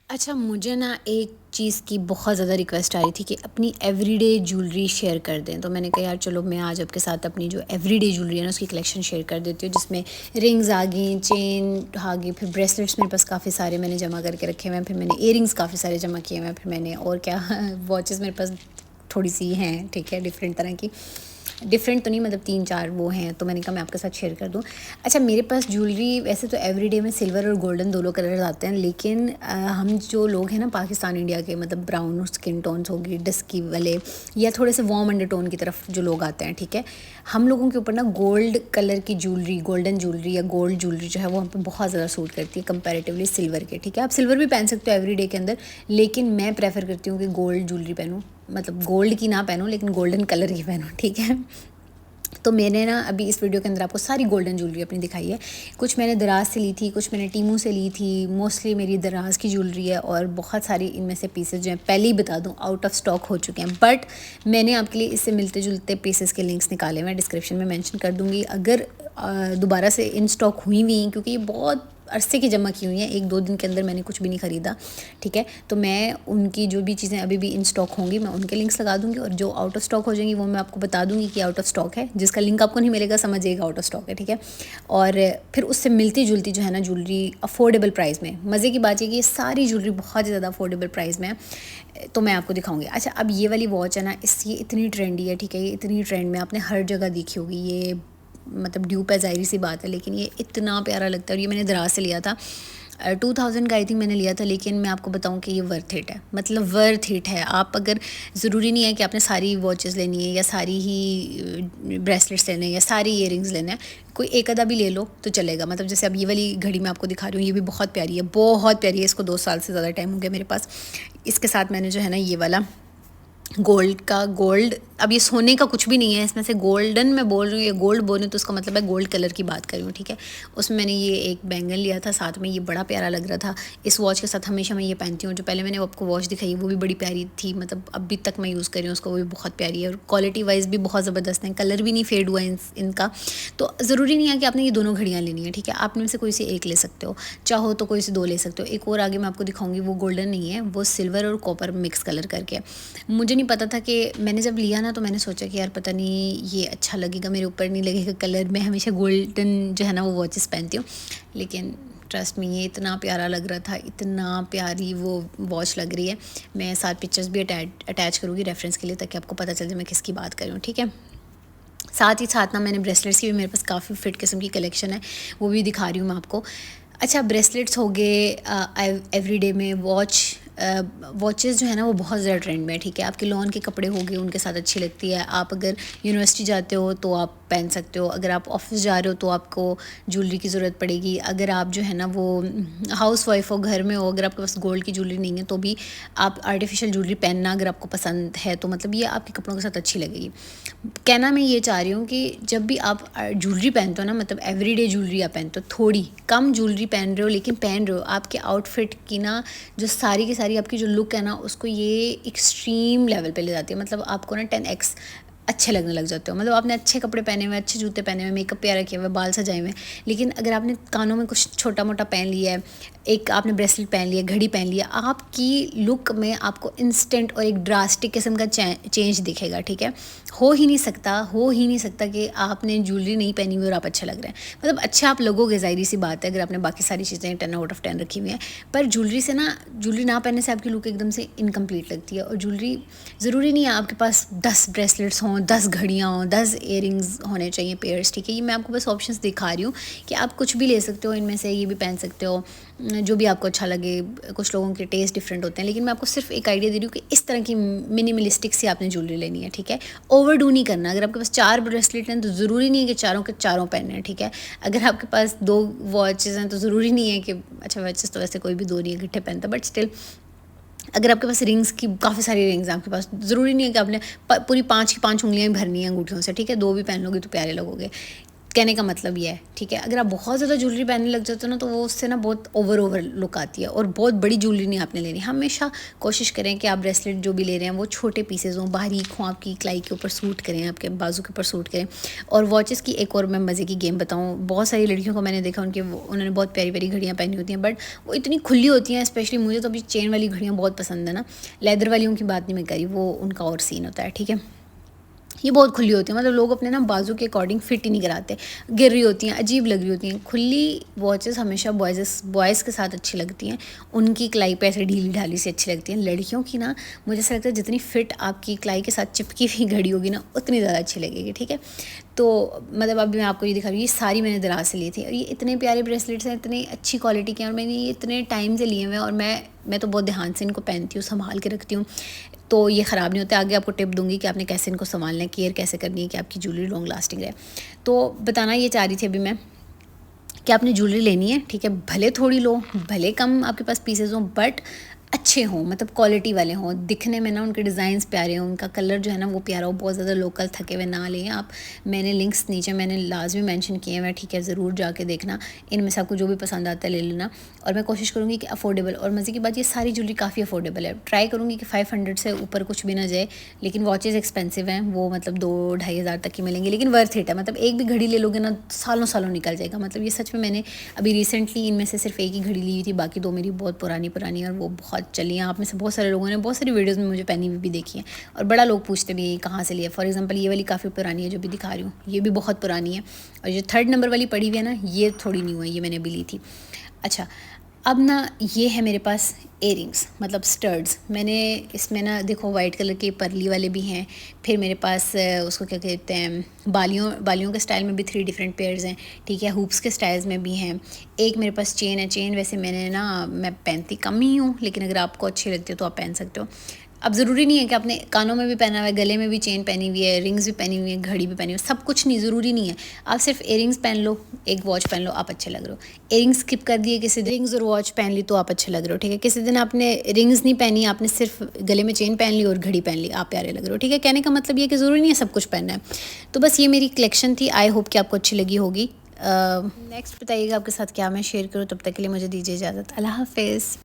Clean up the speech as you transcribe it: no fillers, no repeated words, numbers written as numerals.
अच्छा, मुझे ना एक चीज़ की बहुत ज़्यादा रिक्वेस्ट आ रही थी कि अपनी एवरीडे ज्वेलरी शेयर कर दें। तो मैंने कहा यार चलो मैं आज आपके साथ अपनी जो एवरीडे ज्वेलरी है ना उसकी कलेक्शन शेयर कर देती हूँ, जिसमें रिंग्स आ गई, चेन आ गई, फिर ब्रेसलेट्स मेरे पास काफ़ी सारे मैंने जमा करके रखे हुए हैं, फिर मैंने इयरिंग्स काफ़ी सारे जमा किए हुए हैं, फिर मैंने और क्या वॉचेस मेरे पास थोड़ी सी हैं, ठीक है, डिफरेंट तरह की। डिफरेंट तो नहीं, मतलब 3-4 वो हैं, तो मैंने कहा मैं आपके साथ शेयर कर दूँ। अच्छा, मेरे पास ज्वेलरी वैसे तो एवरीडे में सिल्वर और गोल्डन दोनों कलर्स आते हैं, लेकिन हम जो लोग हैं ना पाकिस्तान इंडिया के, मतलब ब्राउन स्किन टोन्स होगी, डस्की वाले या थोड़े से वार्म अंडरटोन की तरफ जो लोग आते हैं, ठीक है, हम लोगों के ऊपर ना गोल्ड कलर की ज्वेलरी, गोल्डन ज्वेलरी या गोल्ड ज्वेलरी जो है वो हम पे बहुत ज़्यादा सूट करती है कंपैरेटिवली सिल्वर के, ठीक है। आप सिल्वर भी पहन सकते हो एवरीडे के अंदर, लेकिन मैं प्रेफर करती हूँ कि गोल्ड ज्वेलरी पहनूँ, मतलब गोल्ड की ना पहनूँ लेकिन गोल्डन कलर की पहनूँ, ठीक है। तो मैंने ना अभी इस वीडियो के अंदर आपको सारी गोल्डन ज्वेलरी अपनी दिखाई है। कुछ मैंने दराज से ली थी, कुछ मैंने टीमू से ली थी, मोस्टली मेरी दराज की ज्वेलरी है, और बहुत सारी इनमें से पीसेस जो हैं पहले ही बता दूं आउट ऑफ स्टॉक हो चुके हैं, बट मैंने आपके लिए इससे मिलते जुलते पीसेस के लिंक्स निकाले मैं डिस्क्रिप्शन में मेंशन कर दूंगी, अगर दोबारा से इन स्टॉक हुई हुई, क्योंकि ये बहुत अरसे की जमा की हुई हैं, 1-2 दिन के अंदर मैंने कुछ भी नहीं ख़रीदा, ठीक है। तो मैं उनकी जो भी चीज़ें अभी भी इन स्टॉक होंगी मैं उनके लिंक्स लगा दूंगी, और जो आउट ऑफ स्टॉक हो जाएंगी वो मैं आपको बता दूंगी कि आउट ऑफ स्टॉक है, जिसका लिंक आपको नहीं मिलेगा समझिएगा आउट ऑफ स्टॉक है, ठीक है। और फिर उससे मिलती जुलती जो है ना ज्वेलरी अफोर्डेबल प्राइस में, मज़े की बात है कि ये सारी ज्वेलरी बहुत ज़्यादा अफोर्डेबल प्राइस में है, तो मैं आपको दिखाऊंगी। अच्छा, अब ये वाली वॉच है ना, ये इतनी ट्रेंडी है, ठीक है, ये इतनी ट्रेंड में आपने हर जगह देखी होगी, ये मतलब ड्यूप है, ज़ाहिर सी बात है, लेकिन ये इतना प्यारा लगता है, और ये मैंने दराज से लिया था, 2000 का आई थिंक मैंने लिया था, लेकिन मैं आपको बताऊं कि ये वर्थ इट है, मतलब वर्थ इट है। आप अगर, ज़रूरी नहीं है कि आपने सारी वॉचेस लेनी है या सारी ही ब्रेसलेट्स लेने हैं या सारी इयरिंग्स लेने हैं, कोई एक आधा भी ले लो तो चलेगा। मतलब जैसे अब ये वाली घड़ी मैं आपको दिखा रही हूँ, ये भी बहुत प्यारी है, बहुत प्यारी है, इसको 2 साल से ज़्यादा टाइम हो गया मेरे पास। इसके साथ मैंने जो है ना ये वाला गोल्ड, अब ये सोने का कुछ भी नहीं है इसमें से, गोल्डन मैं बोल रही हूँ, ये गोल्ड बोल रही हूँ तो उसका मतलब है गोल्ड कलर की बात कर रही हूँ, ठीक है। उसमें मैंने ये एक बैंगल लिया था साथ में, ये बड़ा प्यारा लग रहा था। इस वॉच के साथ हमेशा मैं ये पहनती हूँ, जो पहले मैंने आपको वॉच दिखाई वो भी बड़ी प्यारी थी, मतलब अभी तक मैं यूज़ कर रही हूँ उसको, वो भी बहुत प्यारी है, और क्वालिटी वाइज भी बहुत ज़बरदस्त है, कलर भी नहीं फेड हुआ इनका। तो ज़रूरी नहीं है कि आपने ये दोनों घड़ियाँ लेनी है, ठीक है, आप इनमें से कोई सी एक ले सकते हो, चाहो तो कोई से 2 ले सकते हो। एक और आगे मैं आपको दिखाऊंगी, वो गोल्डन नहीं है, वो सिल्वर और कॉपर मिक्स कलर करके। मुझे नहीं पता था कि, मैंने जब लिया ना तो मैंने सोचा कि यार पता नहीं ये अच्छा लगेगा मेरे ऊपर, नहीं लगेगा कलर, मैं हमेशा गोल्डन जो है ना वो वॉचेस पहनती हूँ, लेकिन ट्रस्ट में ये इतना प्यारा लग रहा था, इतना प्यारी वो वॉच लग रही है। मैं साथ पिक्चर्स भी अटैच करूँगी रेफरेंस के लिए, ताकि आपको पता चल जाए मैं किसकी बात कर रही हूँ, ठीक है। साथ ही साथ ना मैंने ब्रेसलेट्स की भी, मेरे पास काफ़ी फिट किस्म की कलेक्शन है, वो भी दिखा रही हूँ मैं आपको। अच्छा, ब्रेसलेट्स हो गए, एवरीडे में वॉचेस जो है ना वो बहुत ज़्यादा ट्रेंड में है, ठीक है। आपके लॉन के कपड़े हो गए, उनके साथ अच्छी लगती है। आप अगर यूनिवर्सिटी जाते हो तो आप पहन सकते हो, अगर आप ऑफिस जा रहे हो तो आपको ज्वेलरी की ज़रूरत पड़ेगी, अगर आप जो है ना वो हाउस वाइफ हो, घर में हो, अगर आपके पास गोल्ड की ज्वेलरी नहीं है तो भी आप आर्टिफिशियल ज्वेलरी पहनना अगर आपको पसंद है तो मतलब ये आपके कपड़ों के साथ अच्छी लगेगी। कहना मैं ये चाह रही हूँ कि जब भी आप ज्वेलरी पहनते हो ना, मतलब एवरीडे ज्वेलरी आप पहनते हो, थोड़ी कम ज्वेलरी पहन रहे हो लेकिन पहन रहे हो, आपके आउटफिट की ना जो सारी की सारी आपकी जो लुक है ना उसको ये एक्सट्रीम लेवल पे ले जाती है। मतलब आपको ना 10x अच्छे लगने लग जाते हो। मतलब आपने अच्छे कपड़े पहने हुए, अच्छे जूते पहने हुए, मेकअप प्यारा किया हुआ, बाल सजाए हुए, लेकिन अगर आपने कानों में कुछ छोटा मोटा पहन लिया है, एक आपने ब्रेसलेट पहन लिया, घड़ी पहन लिया, आपकी लुक में आपको इंस्टेंट और एक ड्रास्टिक किस्म का चेंज दिखेगा, ठीक है। हो ही नहीं सकता कि आपने ज्वेलरी नहीं पहनी हुई और आप अच्छे लग रहे हैं। मतलब अच्छे आप लगोगे, ज़ाहिर सी बात है, अगर आपने बाकी सारी चीज़ें 10 आउट ऑफ 10 रखी हुई हैं, पर ज्वेलरी ना पहनने से आपकी लुक एकदम से इनकम्प्लीट लगती है। और ज्वेलरी, ज़रूरी नहीं है आपके पास 10 ब्रेसलेट्स हों, 10 घड़ियाँ हों, 10 इयरिंग्स होने चाहिए पेयर्स, ठीक है। ये मैं आपको बस ऑप्शंस दिखा रही हूँ कि आप कुछ भी ले सकते हो इनमें से, ये भी पहन सकते हो, जो भी आपको अच्छा लगे। कुछ लोगों के टेस्ट डिफरेंट होते हैं, लेकिन मैं आपको सिर्फ एक आइडिया दे रही हूँ कि इस तरह की मिनिमलिस्टिक सी आपने ज्वेलरी लेनी है, ठीक है। ओवरडू नहीं करना। अगर आपके पास 4 ब्रेसलेट हैं तो ज़रूरी नहीं है कि चारों के चारों पहनने हैं, ठीक है। अगर आपके पास 2 वॉचेस हैं तो ज़रूरी नहीं है कि, अच्छा वॉचेस तो वैसे कोई भी 2 नहीं इकट्ठे पहनता, बट स्टिल अगर आपके पास रिंग्स की काफ़ी सारी रिंग्स हैं आपके पास, ज़रूरी नहीं है कि आपने पूरी 5 की 5 उंगलियां ही भरनी है अंगूठियों से, ठीक है। 2 भी पहन लोगे तो प्यारे लगोगे। कहने का मतलब ये है, ठीक है। अगर आप बहुत ज़्यादा ज्वेलरी पहनने लग जाते हो ना तो वो उससे ना बहुत ओवर लुक आती है, और बहुत बड़ी ज्वेलरी नहीं आपने लेनी। हमेशा कोशिश करें कि आप ब्रेसलेट जो भी ले रहे हैं वो छोटे पीसेज हों, बारीक हों, आपकी कलाई के ऊपर सूट करें, आपके बाजू के ऊपर सूट करें। और वॉचेस की एक और मैं मज़े की गेम बताऊँ, बहुत सारी लड़कियों को मैंने देखा उन्होंने बहुत प्यारी प्यारी घड़ियाँ पहनी होती हैं, बट वो इतनी खुली होती हैं। स्पेशली मुझे तो अभी चेन वाली घड़ियाँ बहुत पसंद है ना, लेदर वालियों की बात नहीं मैं करी, वो उनका और सीन होता है, ठीक है। ये बहुत खुली होती है, मतलब लोग अपने ना बाजू के अकॉर्डिंग फिट ही नहीं कराते, गिर रही होती हैं, अजीब लग रही होती हैं। खुली वॉचेस हमेशा बॉयज़ के साथ अच्छी लगती हैं, उनकी कलाई पे ऐसे ढीली ढाली से अच्छी लगती हैं। लड़कियों की ना मुझे ऐसा लगता है जितनी फिट आपकी कलाई के साथ चिपकी हुई घड़ी होगी ना उतनी ज़्यादा अच्छी लगेगी, ठीक है। तो मतलब अभी मैं आपको ये दिखा रही हूँ, ये सारी मैंने दराज से ली थी, और ये इतने प्यारे ब्रेसलेट्स हैं, इतने अच्छी क्वालिटी के हैं, और मैंने ये इतने टाइम से लिए हुए हैं, और मैं तो बहुत ध्यान से इनको पहनती हूँ, संभाल के रखती हूँ, तो ये ख़राब नहीं होते। आगे आपको टिप दूंगी कि आपने कैसे इनको संभालना है, केयर कैसे करनी है कि आपकी ज्वेलरी लॉन्ग लास्टिंग रहे। तो बताना ये चाह रही थी अभी मैं कि आपने ज्वेलरी लेनी है, ठीक है, भले थोड़ी लो, भले कम आपके पास पीसेज हों, बट अच्छे हों, मतलब क्वालिटी वाले हों, दिखने में ना उनके डिज़ाइंस प्यारे हों, उनका कलर जो है ना वो प्यारा हो, बहुत ज़्यादा लोकल थके हुए ना लें आप। मैंने लिंक्स नीचे मैंने लाजमी मेंशन किए हैं, ठीक है, ज़रूर जाके देखना, इनमें से आपको जो भी पसंद आता है ले लेना। और मैं कोशिश करूँगी कि अफोर्डेबल, और मज़े की बात ये सारी ज्वेलरी काफ़ी अफोर्डेबल है। ट्राई करूँगी कि 500 से ऊपर कुछ भी ना जाए, लेकिन वॉचेज़ एक्सपेंसिव हैं, वो मतलब 2-2,500 तक की मिलेंगी, लेकिन वर्थ इट है। मतलब एक भी घड़ी ले लोगे ना सालों सालों निकल जाएगा। मतलब ये सच में मैंने अभी रिसेंटली इनमें से सिर्फ एक ही घड़ी ली हुई थी, बाकी दो मेरी बहुत पुरानी और वो बहुत चली हैं। आप में से बहुत सारे लोगों ने बहुत सारी वीडियोस में मुझे पहनी हुई भी देखी है, और बड़ा लोग पूछते भी हैं कहाँ से लिया। फॉर एग्जांपल ये वाली काफ़ी पुरानी है जो भी दिखा रही हूँ, ये भी बहुत पुरानी है, और जो 3rd नंबर वाली पड़ी हुई है ना ये थोड़ी न्यू है, ये मैंने अभी ली थी। अच्छा, अब ना ये है मेरे पास इयरिंग्स, मतलब स्टड्स। मैंने इसमें ना देखो वाइट कलर के परली वाले भी हैं, फिर मेरे पास उसको क्या कहते हैं, बालियों के स्टाइल में भी 3 डिफरेंट पेयर्स हैं, ठीक है, हुप्स के स्टाइल्स में भी हैं। एक मेरे पास चेन है, चेन वैसे मैं पहनती कम ही हूँ, लेकिन अगर आपको अच्छी लगती हो तो आप पहन सकते हो। अब ज़रूरी नहीं है कि आपने कानों में भी पहना हुआ है, गले में भी चेन पहनी हुई है, रिंग्स भी पहनी हुई है, घड़ी भी पहनी हुई है, सब कुछ नहीं, ज़रूरी नहीं है। आप सिर्फ इयरिंग्स पहन लो, एक वॉच पहन लो, आप अच्छे लग रहे हो। इयरिंग्स स्किप कर दिए, किसी दिन रिंग्स और वॉच पहन ली तो आप अच्छे लग रहे हो, ठीक है। किसी दिन आपने रिंग्स नहीं पहनी, आपने सिर्फ गले में चेन पहन ली और घड़ी पहन ली, आप प्यारे लग रहे हो, ठीक है। कहने का मतलब ये कि ज़रूरी नहीं है सब कुछ पहनना है। तो बस ये मेरी कलेक्शन थी, आई होप कि आपको अच्छी लगी होगी। नेक्स्ट बताइएगा आपके साथ क्या मैं शेयर करूँ, तब तक के लिए मुझे दीजिए इजाज़त। अल्लाह हाफ़िज़।